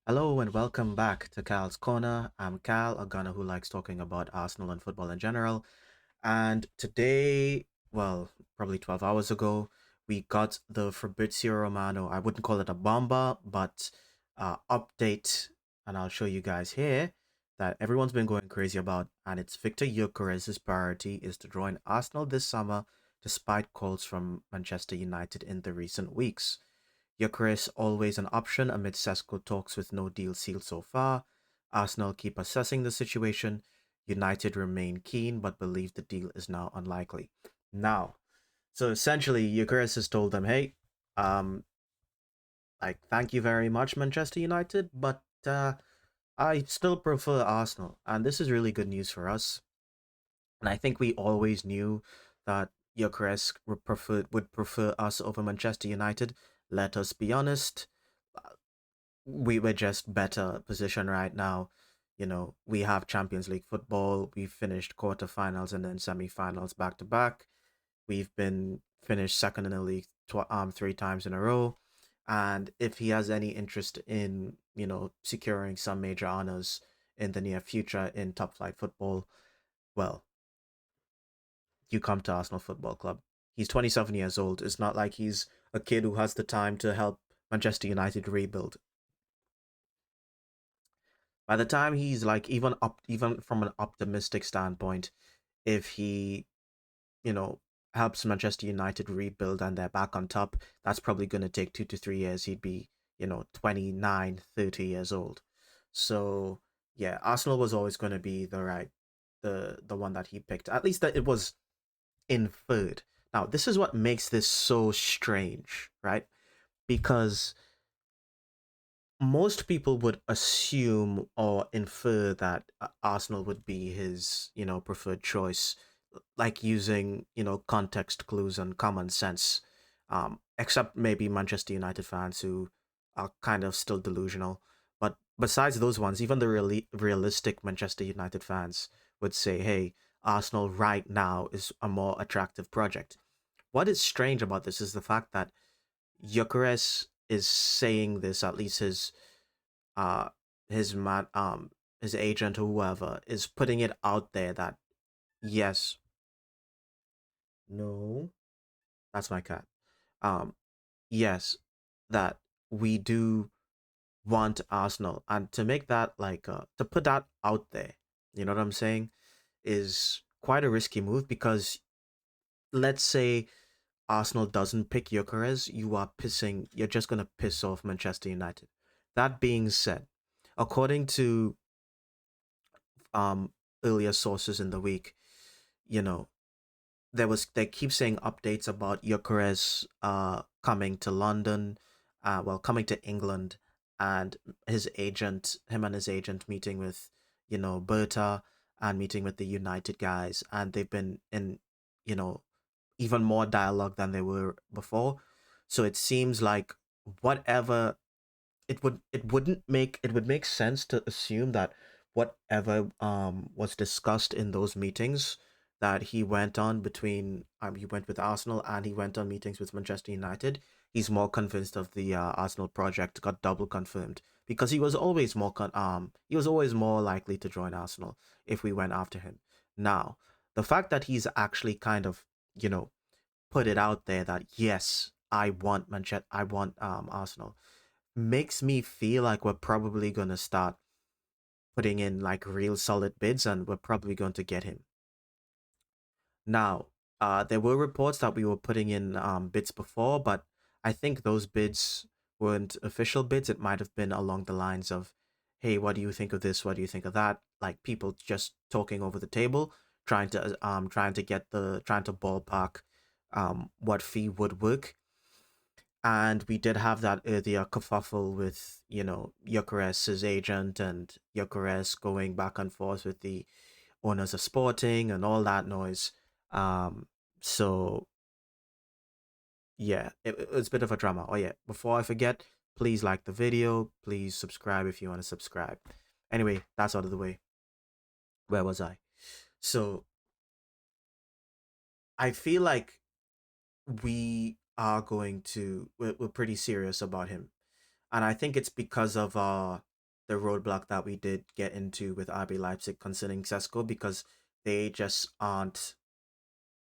Hello and welcome back to Cal's Corner. I'm Cal, a gunner who likes talking about Arsenal and football in general. And today, well, probably 12 hours ago, we got the Fabrizio Romano, I wouldn't call it a bomber, but update. And I'll show you guys here that everyone's been going crazy about. And it's Viktor Gyokeres' priority is to join Arsenal this summer, despite calls from Manchester United in the recent weeks. Gyökeres always an option amid Sesko talks with no deal sealed so far. Arsenal keep assessing the situation. United remain keen but believe the deal is now unlikely. Now, so essentially, Gyökeres has told them, "Hey, um, thank you very much, Manchester United, but I still prefer Arsenal, and this is really good news for us. And I think we always knew that Gyökeres would prefer us over Manchester United. Let us be honest, we were just better positioned right now. We have Champions League football. We've finished quarterfinals and then semi-finals back to back. We've been finished second in the league 3 times in a row. And if he has any interest in, securing some major honors in the near future in top flight football, well, you come to Arsenal Football Club. He's 27 years old. It's not like he's a kid who has the time to help Manchester United rebuild. By the time he's like even from an optimistic standpoint, if he, you know, helps Manchester United rebuild and they're back on top, that's probably going to take 2 to 3 years. He'd be, 29, 30 years old. So, yeah, Arsenal was always going to be the one that he picked. At least that it was inferred. Now, this is what makes this so strange, right? Because most people would assume or infer that Arsenal would be his, preferred choice, like using, context clues and common sense. Except maybe Manchester United fans who are kind of still delusional. But besides those ones, even the realistic Manchester United fans would say, hey, Arsenal right now is a more attractive project. What is strange about this is the fact that Gyökeres is saying this, at least uh his man his agent or whoever is putting it out there that yes, no, that's my cat. Um yes, that we do want Arsenal, and to make that to put that out there, you know what I'm saying, is quite a risky move because let's say Arsenal doesn't pick Gyökeres, you're just gonna piss off Manchester United. That being said, according to um earlier sources in the week, you know, they keep saying updates about Gyökeres coming to London, coming to England, and him and his agent meeting with, Berta and meeting with the United guys, and they've been in, you know, even more dialogue than they were before. So it seems like whatever it would make sense to assume that whatever was discussed in those meetings that he went on between he went with Arsenal and he went on meetings with Manchester United, he's more convinced of the Arsenal project got double confirmed because he was always more likely to join Arsenal if we went after him. Now, the fact that he's actually kind of, you know, put it out there that yes, I want Arsenal makes me feel like we're probably going to start putting in like real solid bids and we're probably going to get him. Now, there were reports that we were putting in bids before, but I think those bids weren't official bids. It might have been along the lines of, hey, what do you think of this? What do you think of that? Like people just talking over the table, trying to ballpark what fee would work. And we did have that earlier kerfuffle with, Gyökeres' agent and Gyökeres going back and forth with the owners of Sporting and all that noise. Um, so yeah, it was a bit of a drama. Oh yeah, before I forget, please like the video, please subscribe if you want to subscribe. Anyway, that's out of the way. Where was I? So I feel like we're pretty serious about him, and I think it's because of the roadblock that we did get into with RB Leipzig concerning Sesko because they just aren't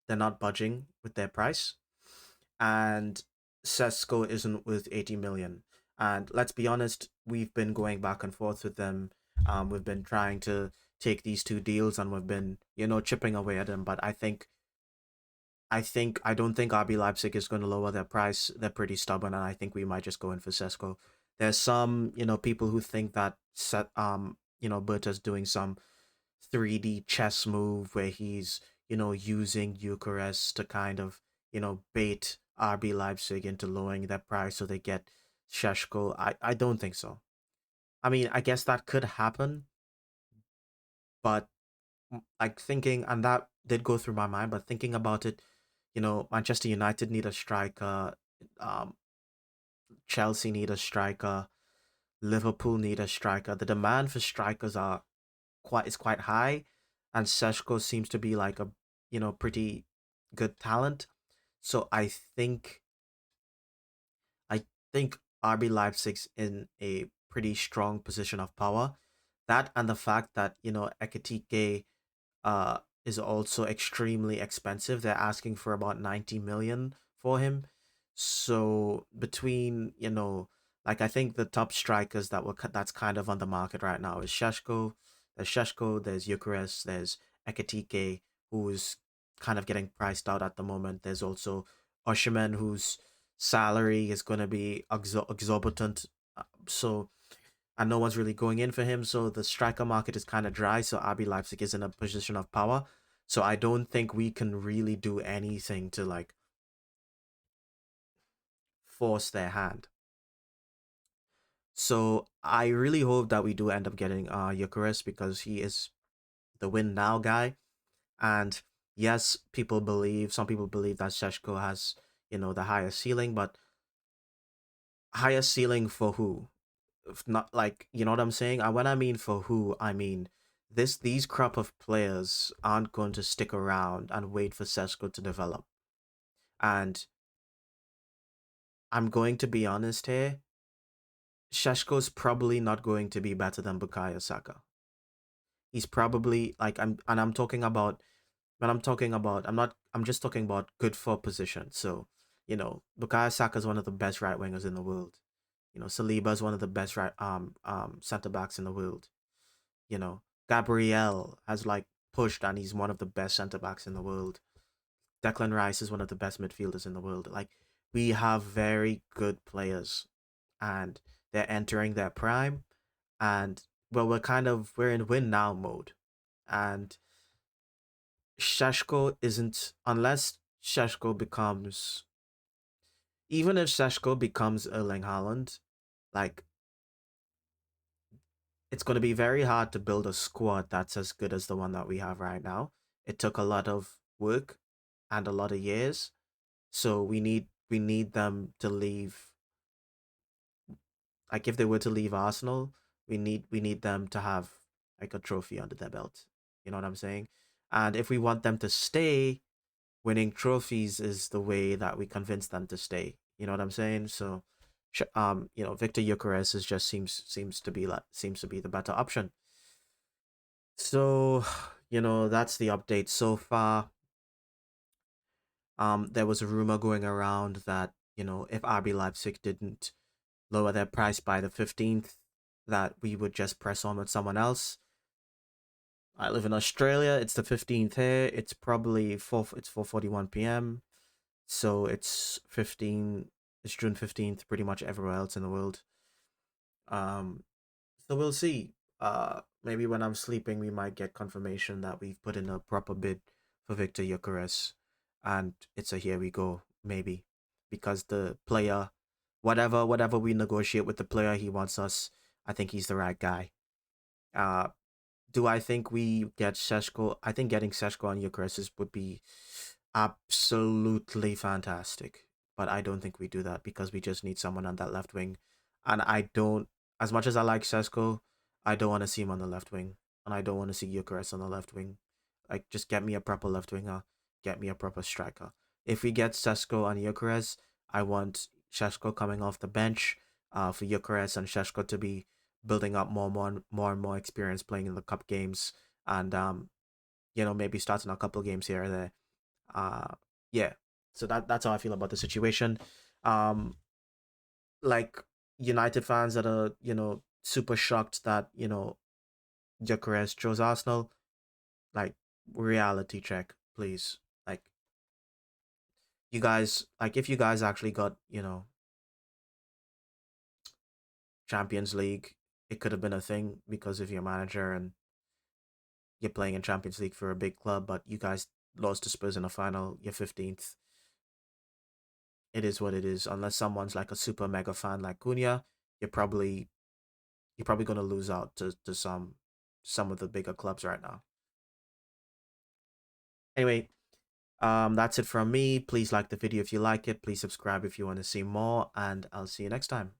they're not budging with their price, and Sesko isn't with 80 million. And let's be honest, we've been going back and forth with them. We've been trying to take these two deals, and we've been chipping away at them. But I don't think RB Leipzig is going to lower their price. They're pretty stubborn, and I think we might just go in for Sesko. There's some people who think that Berta's doing some 3D chess move where he's using Eucharist to kind of bait RB Leipzig into lowering their price so they get Sheshko. I don't think so. I mean, I guess that could happen, but like thinking, and that did go through my mind, but thinking about it, Manchester United need a striker, um, Chelsea need a striker, Liverpool need a striker. The demand for strikers are quite high, and Seshko seems to be like a pretty good talent. So I think RB Leipzig's in a pretty strong position of power. That and the fact that Ekitike uh is also extremely expensive. They're asking for about 90 million for him. So between, like I think the top strikers that's kind of on the market right now is Sheshko. There's Sheshko, there's Eucharist, there's Ekatike, who's kind of getting priced out at the moment. There's also Oshiman, whose salary is going to be exorbitant. So and no one's really going in for him. So the striker market is kind of dry. So RB Leipzig is in a position of power. So I don't think we can really do anything to like force their hand. So I really hope that we do end up getting Eucharist because he is the win now guy. And yes, some people believe that Sheshko has, the highest ceiling, but higher ceiling for who? Not like what I'm saying. And when I mean for who, I mean these crop of players aren't going to stick around and wait for Sesko to develop. And I'm going to be honest here. Sheshko's probably not going to be better than Bukayo Saka. He's probably like I'm talking about when I'm talking about I'm just talking about good for position. So, Bukayo Saka is one of the best right wingers in the world. Saliba is one of the best center backs in the world. You know, Gabriel has like pushed and he's one of the best center backs in the world. Declan Rice is one of the best midfielders in the world. Like we have very good players and they're entering their prime and well we're in win now mode. And Sheshko isn't unless Sheshko becomes even if Sheshko becomes Erling Haaland, like it's going to be very hard to build a squad that's as good as the one that we have right now. It took a lot of work and a lot of years, so we need them to leave. Like if they were to leave Arsenal, we need them to have like a trophy under their belt. You know what I'm saying? And if we want them to stay, winning trophies is the way that we convince them to stay. You know what I'm saying? So, Viktor Gyokeres is just seems to be the better option. So, that's the update so far. There was a rumor going around that, if RB Leipzig didn't lower their price by the 15th, that we would just press on with someone else. I live in Australia. It's the 15th here. It's probably 4:41 p.m. So it's June 15th pretty much everywhere else in the world. Um So we'll see. Maybe when I'm sleeping, we might get confirmation that we've put in a proper bid for Victor Gyokeres, and it's a here we go, maybe, because the player, whatever we negotiate with the player, he wants us. I think he's the right guy. Uh, do I think we get Seshko? I think getting Seshko on Eucharist would be absolutely fantastic. But I don't think we do that because we just need someone on that left wing. And I don't, as much as I like Sesko, I don't want to see him on the left wing. And I don't want to see Eucharist on the left wing. Like, just get me a proper left winger, get me a proper striker. If we get Sesko on Eucharist, I want Sheshko coming off the bench for Eucharist and Sheshko to be building up and more experience playing in the cup games, and maybe starting a couple games here or there. Uh, yeah. So that's how I feel about the situation. Um, like United fans that are super shocked that Gyökeres chose Arsenal. Like, reality check, please. Like, you guys, like, if you guys actually got Champions League, it could have been a thing because of your manager and you're playing in Champions League for a big club, but you guys lost to Spurs in the final. You're 15th. It is what it is. Unless someone's like a super mega fan like Cunha, you're probably you're probably gonna lose out to some of the bigger clubs right now. Anyway, that's it from me. Please like the video if you like it. Please subscribe if you want to see more, and I'll see you next time.